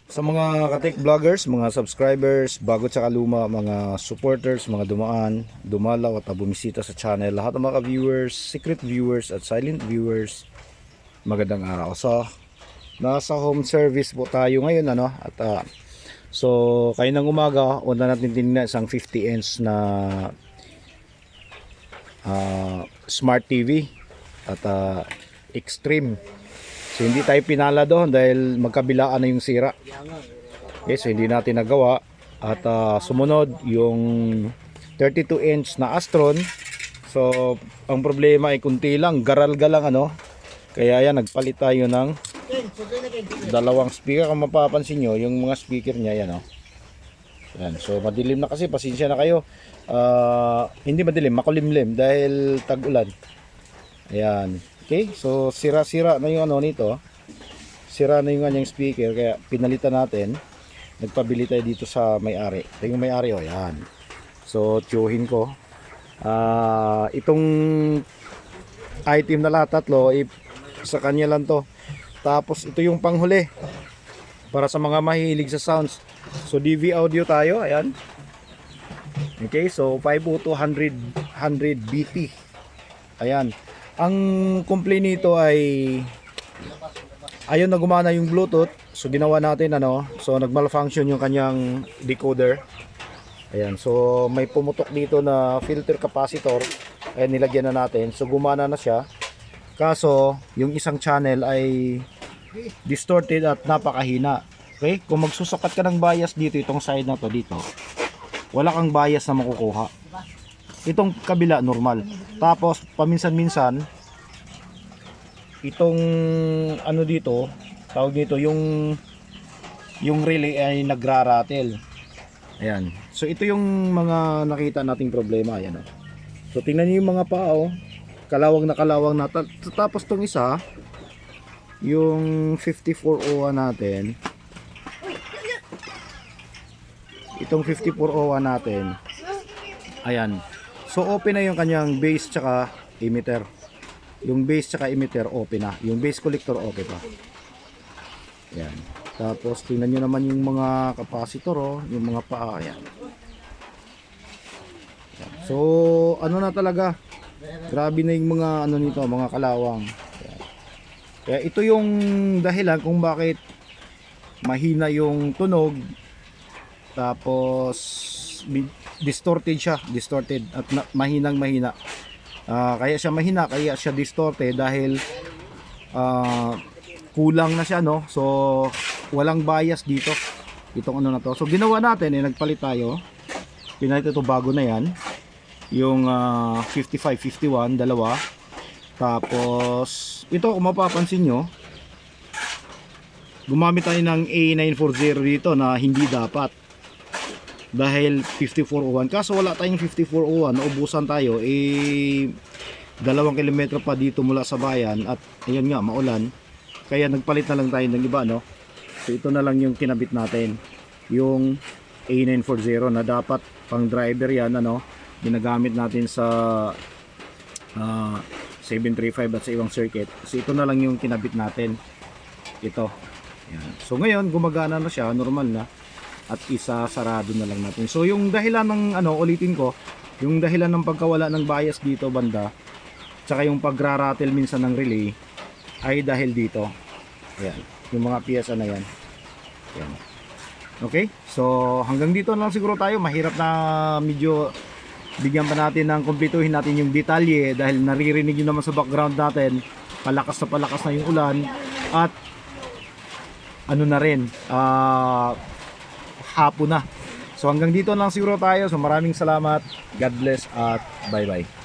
Sa mga katik vloggers, mga subscribers, bago tsaka luma, mga supporters, mga dumaan, dumalaw at bumisita sa channel, lahat ng mga viewers, secret viewers at silent viewers, magandang araw. So, nasa home service po tayo ngayon, ano? At so, kayo ng umaga, una natin tingnan isang 50 inch na Smart TV at Extreme. So hindi tayo pinala doon dahil magkabilaan na yung sira. Okay, so hindi natin nagawa. At sumunod yung 32 inch na Astron. So ang problema ay kunti lang, garal-galang ano. Kaya yan, nagpalit tayo ng dalawang speaker. Kung mapapansin nyo, yung mga speaker niya yan, oh. Yan. So madilim na kasi, pasensya na kayo. Hindi madilim, makulimlim dahil tag-ulan. Ayan. Okay, so sira-sira na yung ano nito. Sira na yung kanyang speaker, kaya pinalitan natin. Nagpabili tayo dito sa may-ari. Ito yung may-ari, oh, yan. So tiyuhin ko. Itong item na lahat tatlo, sa kanya lang to. Tapos ito yung panghuli para sa mga mahilig sa sounds. So DV audio tayo, ayan. Okay, so 502 100 BT. Ayan. Ang complaint nito ay ayaw na gumana yung Bluetooth. So ginawa natin ano, so nagmalfunction yung kanyang decoder. Ayan, so may pumutok dito na filter capacitor. Ayan, nilagyan na natin. So gumana na siya. Kaso yung isang channel ay distorted at napakahina. Okay, kung magsusukat ka ng bias dito, itong side na to dito, wala kang bias na makukuha. Itong kabila normal. Tapos paminsan-minsan itong ano dito, tawag dito yung relay ay nagraratel. Ayan. So ito yung mga nakita nating problema, ayan, oh. So tingnan niyo yung mga paa, oh. Kalawang na. Tapos tong isa, yung 5401 natin. Itong 5401 natin. Ayan. So open na yung kanyang base tsaka emitter. Yung base tsaka emitter open na. Yung base collector okay pa. Ayan. Tapos tingnan nyo naman yung mga capacitor, oh, yung mga paa. Ayan. Ayan. So ano na talaga. Grabe na yung mga ano nito, mga kalawang. Ayan. Kaya ito yung dahilan kung bakit mahina yung tunog. Tapos distorted siya, distorted at mahina. Kaya siya mahina, kaya siya distorted dahil kulang na siya, no? So walang bias dito. Itong ano na to. So ginawa natin, nagpalit tayo. Pinalit ito bago na yan. Yung 5551 dalawa. Tapos ito, kung mapapansin nyo, gumamit tayo ng A940 dito na hindi dapat. Dahil 5401, kaso wala tayong 5401, naubusan tayo, 2 kilometro pa dito mula sa bayan at ayun nga, maulan, kaya nagpalit na lang tayo ng iba, no? So ito na lang yung kinabit natin, yung A940 na dapat pang driver yan, ano, ginagamit natin sa 735 at sa ibang circuit. So ito na lang yung kinabit natin, ito. Yan. So ngayon gumagana na siya, normal na. At isa sarado na lang natin. So yung dahilan ng ano, ulitin ko, yung dahilan ng pagkawala ng bias dito banda, tsaka yung pagraratel minsan ng relay ay dahil dito. Ayan, yung mga piyesa na yan. Ayan. Okay, so hanggang dito na lang siguro tayo. Mahirap na medyo bigyan pa natin ng kumpletuhin natin yung detalye dahil naririnig nyo naman sa background natin, palakas na yung ulan at ano na rin, hapon na. So hanggang dito lang siguro tayo. So maraming salamat. God bless at bye bye.